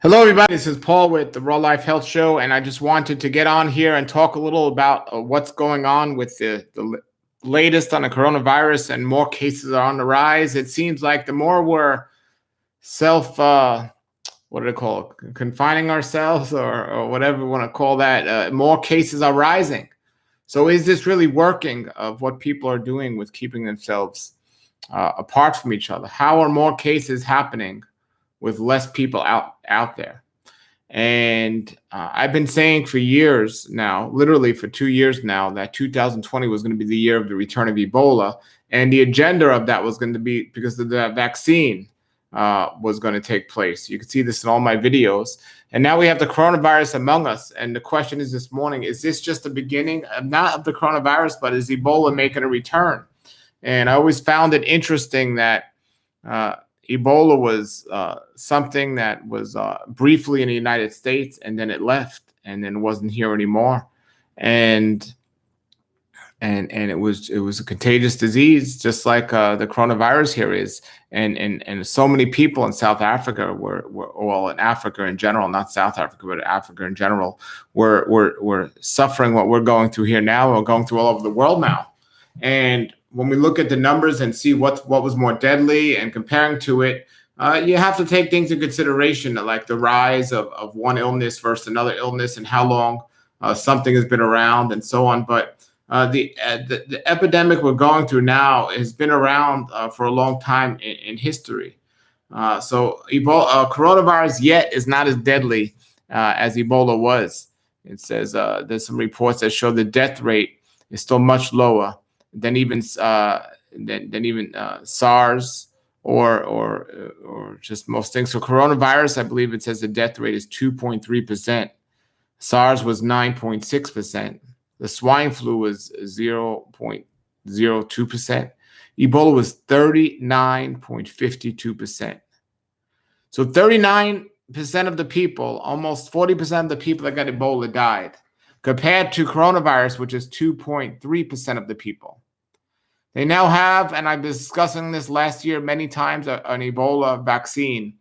Hello, everybody. This is Paul with the Raw Life Health Show, and I just wanted to get on here and talk a little about what's going on with the latest on the coronavirus, and more cases are on the rise. It seems like the more we're self, what do they call it, confining ourselves, or whatever we want to call that, more cases are rising. So, is this really working of what people are doing with keeping themselves apart from each other? How are more cases happening with less people out there? And I've been saying for years now, literally for 2 years now, that 2020 was going to be the year of the return of Ebola. And the agenda of that was going to be because the vaccine was going to take place. You can see this in all my videos. And now we have the coronavirus among us. And the question is this morning, is this just the beginning, not of the coronavirus, but is Ebola making a return? And I always found it interesting that Ebola was something that was briefly in the United States, and then it left, and then wasn't here anymore, and it was a contagious disease, just like the coronavirus here is, and so many people in South Africa were well, in Africa in general, not South Africa, but Africa in general, were suffering what we're going through here now, or going through all over the world now. And when we look at the numbers and see what was more deadly and comparing to it, you have to take things into consideration, like the rise of one illness versus another illness, and how long something has been around, and so on. But the epidemic we're going through now has been around for a long time in history. So Ebola, coronavirus yet is not as deadly as Ebola was. It says there's some reports that show the death rate is still much lower than even SARS or just most things. So coronavirus, I believe it says the death rate is 2.3%. SARS was 9.6%. The swine flu was 0.02%. Ebola was 39.52%. So 39% of the people, almost 40% of the people that got Ebola died, compared to coronavirus, which is 2.3% of the people. They now have, and I've been discussing this last year many times, an Ebola vaccine.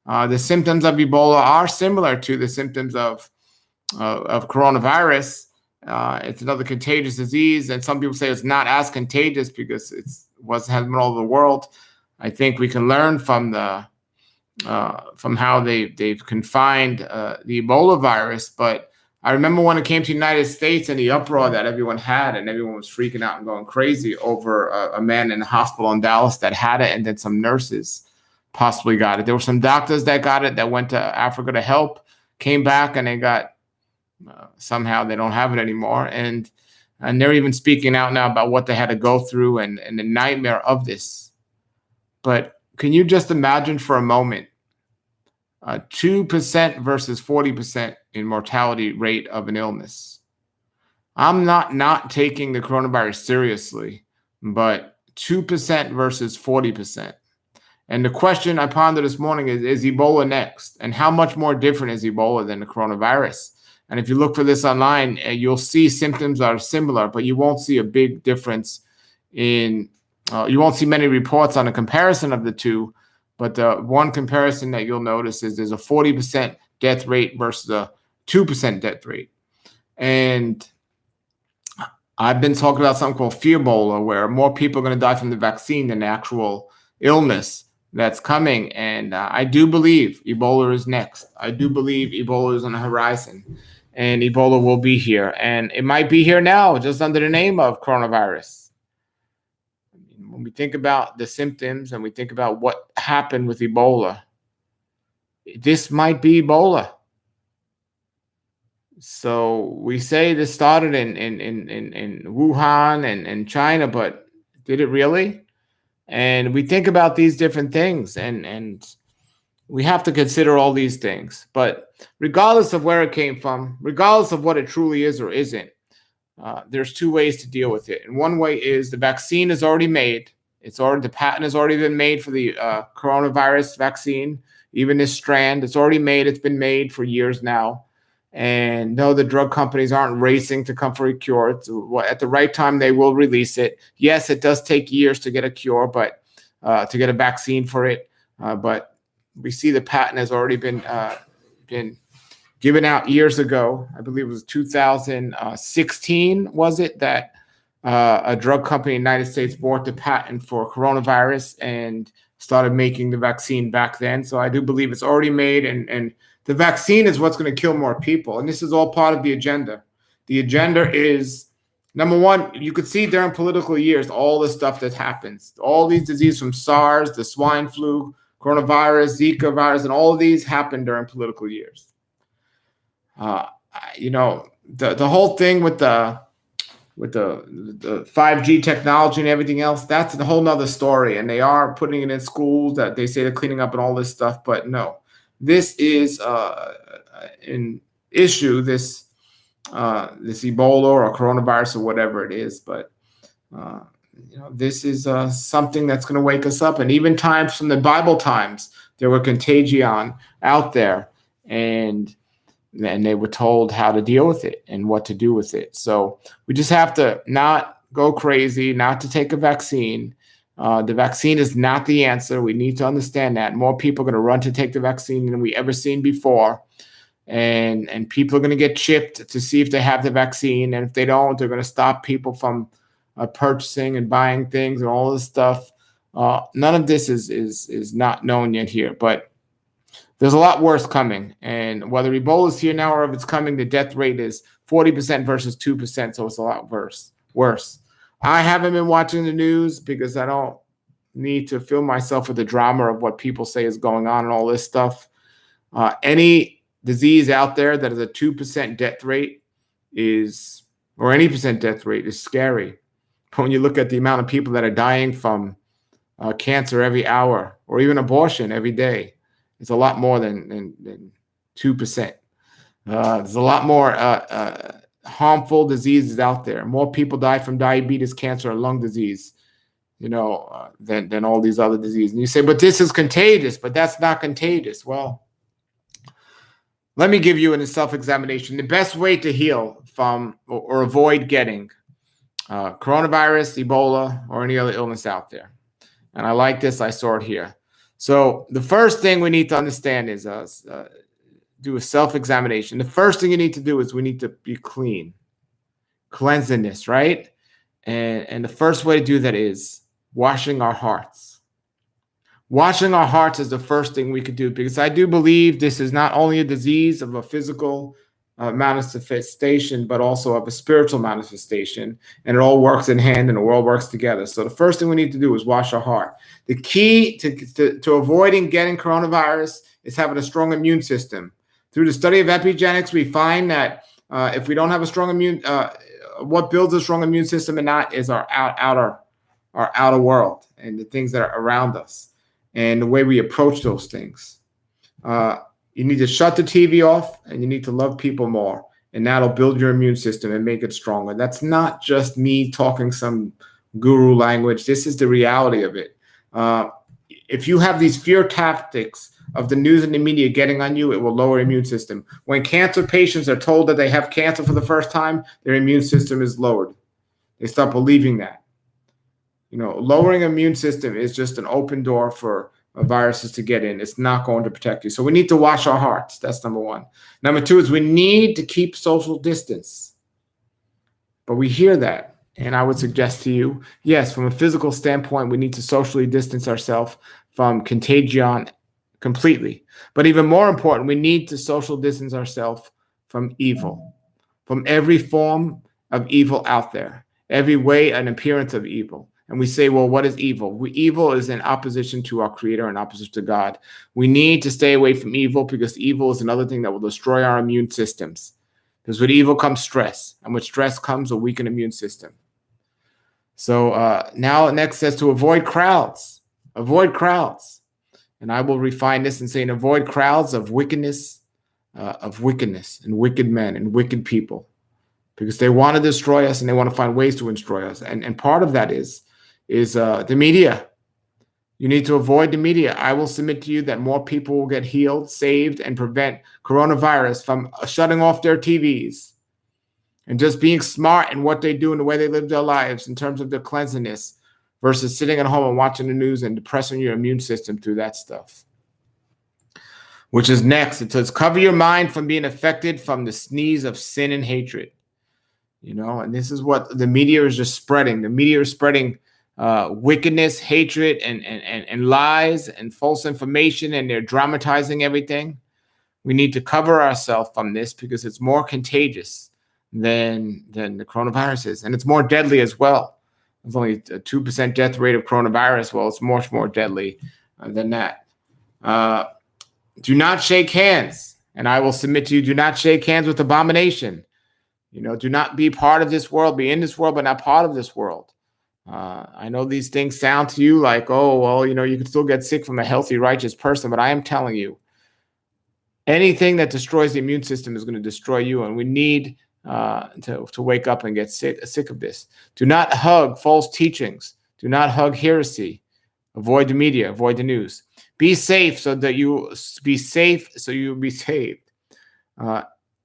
The symptoms of Ebola are similar to the symptoms of coronavirus. It's another contagious disease, and some people say it's not as contagious because hasn't been all over the world. I think we can learn from how they've confined the Ebola virus, but I remember when it came to the United States and the uproar that everyone had, and everyone was freaking out and going crazy over a man in a hospital in Dallas that had it, and then some nurses possibly got it. There were some doctors that got it that went to Africa to help, came back, and they got somehow they don't have it anymore. And they're even speaking out now about what they had to go through and the nightmare of this. But can you just imagine for a moment 2% versus 40% in mortality rate of an illness? I'm not taking the coronavirus seriously, but 2% versus 40%. And the question I pondered this morning is Ebola next? And how much more different is Ebola than the coronavirus? And if you look for this online, you'll see symptoms are similar, but you won't see a big difference you won't see many reports on a comparison of the two. But the one comparison that you'll notice is there's a 40% death rate versus a 2% death rate. And I've been talking about something called Ebola, where more people are going to die from the vaccine than the actual illness that's coming. And I do believe Ebola is next. I do believe Ebola is on the horizon, and Ebola will be here. And it might be here now, just under the name of coronavirus. When we think about the symptoms and we think about what happened with Ebola, this might be Ebola. So we say this started in Wuhan and China, but did it really? And we think about these different things, and we have to consider all these things. But regardless of where it came from, regardless of what it truly is or isn't, there's two ways to deal with it. And one way is the vaccine is already made. The patent has already been made for the coronavirus vaccine. Even this strand, it's already made. It's been made for years now. And no, the drug companies aren't racing to come for a cure. At the right time, they will release it. Yes, it does take years to get a cure, but to get a vaccine for it. But we see the patent has already been been given out years ago. I believe it was 2016, was it, that a drug company in the United States bought the patent for coronavirus and started making the vaccine back then. So I do believe it's already made, and the vaccine is what's going to kill more people. And this is all part of the agenda. The agenda is, number one, you could see during political years, all the stuff that happens, all these diseases from SARS, the swine flu, coronavirus, Zika virus, and all of these happened during political years. The whole thing with the 5G technology and everything else, that's a whole nother story. And they are putting it in schools that they say they're cleaning up and all this stuff. But no, this is an issue, this Ebola or coronavirus or whatever it is. But, this is something that's going to wake us up. And even times from the Bible times, there were contagion out there, and they were told how to deal with it and what to do with it. So we just have to not go crazy, not to take a vaccine. The vaccine is not the answer. We need to understand that. More people are going to run to take the vaccine than we ever seen before. And people are going to get chipped to see if they have the vaccine. And if they don't, they're going to stop people from purchasing and buying things and all this stuff. None of this is not known yet here. But there's a lot worse coming. And whether Ebola is here now or if it's coming, the death rate is 40% versus 2%. So it's a lot worse. I haven't been watching the news because I don't need to fill myself with the drama of what people say is going on and all this stuff. Any disease out there that is a 2% death rate or any percent death rate is scary. But when you look at the amount of people that are dying from cancer every hour or even abortion every day, it's a lot more than 2%. There's a lot more harmful diseases out there. More people die from diabetes, cancer, and lung disease, than all these other diseases. And you say, but this is contagious, but that's not contagious. Well, let me give you a self-examination. The best way to heal from or avoid getting coronavirus, Ebola, or any other illness out there. And I like this. I saw it here. So the first thing we need to understand is do a self-examination. The first thing you need to do is we need to be clean. Cleanliness, right? And the first way to do that is washing our hearts. Washing our hearts is the first thing we could do, because I do believe this is not only a disease of a physical manifestation, but also of a spiritual manifestation, and it all works in hand and the world works together. So the first thing we need to do is wash our heart. The key to avoiding getting coronavirus is having a strong immune system. Through the study of epigenetics, we find that if we don't have a strong what builds a strong immune system and not is our outer world and the things that are around us and the way we approach those things. You need to shut the TV off, and you need to love people more, and that'll build your immune system and make it stronger. That's not just me talking some guru language. This is the reality of it. If you have these fear tactics of the news and the media getting on you, it will lower your immune system. When cancer patients are told that they have cancer for the first time, their immune system is lowered. They start believing that. Lowering immune system is just an open door for viruses to get in. It's not going to protect you. So we need to wash our hearts. That's number one. Number two is we need to keep social distance. But we hear that. And I would suggest to you, yes, from a physical standpoint, we need to socially distance ourselves from contagion completely. But even more important, we need to social distance ourselves from evil, from every form of evil out there, every way and appearance of evil. And we say, well, what is evil? Evil is in opposition to our Creator and opposition to God. We need to stay away from evil, because evil is another thing that will destroy our immune systems. Because with evil comes stress, and with stress comes a weakened immune system. So now next says to avoid crowds. Avoid crowds. And I will refine this and say, avoid crowds of wickedness and wicked men and wicked people. Because they want to destroy us and they want to find ways to destroy us. And part of that is the media. You need to avoid the media. I will submit to you that more people will get healed, saved, and prevent coronavirus from shutting off their TVs and just being smart in what they do and the way they live their lives in terms of their cleanliness, versus sitting at home and watching the news and depressing your immune system through that stuff. which is next. It says, cover your mind from being affected from the sneeze of sin and hatred. And this is what the media is just spreading. The media is spreading wickedness, hatred, and lies and false information, and they're dramatizing everything. We need to cover ourselves from this because it's more contagious than the coronavirus is, and it's more deadly as well. There's only a 2% death rate of coronavirus. Well, it's much more deadly than that. Do not shake hands, and I will submit to you, do not shake hands with abomination. Do not be part of this world. Be in this world, but not part of this world. I know these things sound to you like, oh, well, you can still get sick from a healthy, righteous person, but I am telling you, anything that destroys the immune system is going to destroy you, and we need to wake up and get sick of this. Do not hug false teachings. Do not hug heresy. Avoid the media. Avoid the news. Be safe so that you be safe, so you will be saved.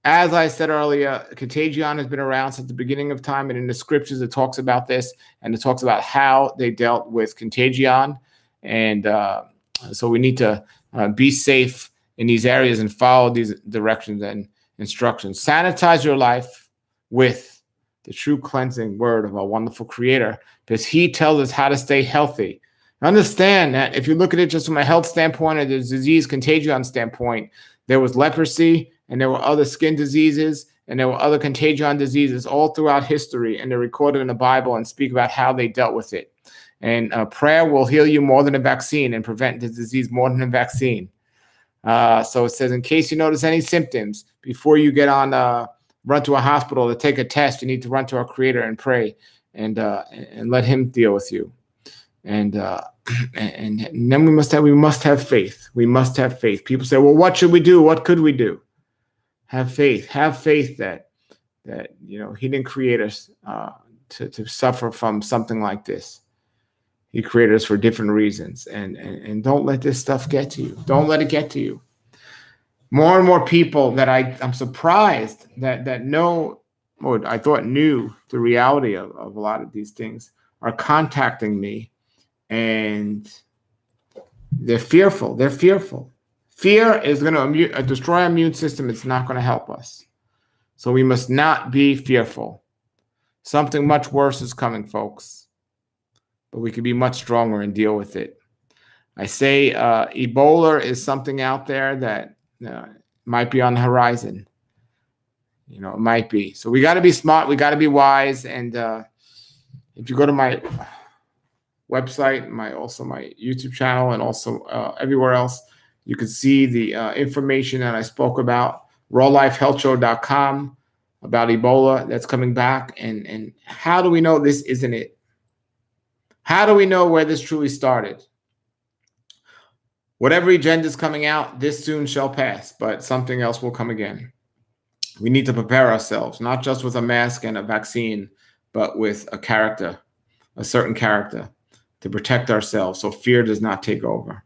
As I said earlier, contagion has been around since the beginning of time, and in the scriptures it talks about this, and it talks about how they dealt with contagion, and so we need to be safe in these areas and follow these directions and instructions. Sanitize your life with the true cleansing word of our wonderful Creator, because He tells us how to stay healthy. Understand that if you look at it just from a health standpoint or the disease contagion standpoint, there was leprosy and there were other skin diseases and there were other contagion diseases all throughout history, and they're recorded in the Bible and speak about how they dealt with it. And prayer will heal you more than a vaccine and prevent the disease more than a vaccine. So it says, in case you notice any symptoms, before you get on, run to a hospital to take a test, you need to run to our Creator and pray and let Him deal with you. And then we must have faith. We must have faith. People say, well, what should we do? What could we do? Have faith. Have faith that He didn't create us to suffer from something like this. He created us for different reasons. And don't let this stuff get to you. Don't let it get to you. More and more people that I'm surprised that know, or I thought knew the reality of a lot of these things, are contacting me. And they're fearful. They're fearful. Fear is going to destroy our immune system. It's not going to help us. So we must not be fearful. Something much worse is coming, folks. But we can be much stronger and deal with it. I say Ebola is something out there that might be on the horizon. It might be. So we got to be smart. We got to be wise. And if you go to my website, my YouTube channel, and also everywhere else, you can see the information that I spoke about, rawlifehealthshow.com, about Ebola that's coming back. And how do we know this isn't it? How do we know where this truly started? Whatever agenda is coming out, this soon shall pass, but something else will come again. We need to prepare ourselves, not just with a mask and a vaccine, but with a character, a certain character, to protect ourselves so fear does not take over.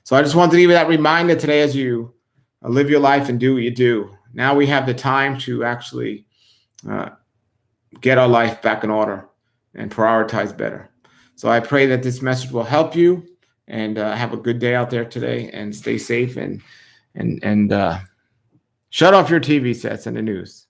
So I just wanted to give you that reminder today as you live your life and do what you do. Now we have the time to actually get our life back in order and prioritize better. So I pray that this message will help you, and have a good day out there today, and stay safe and shut off your TV sets and the news.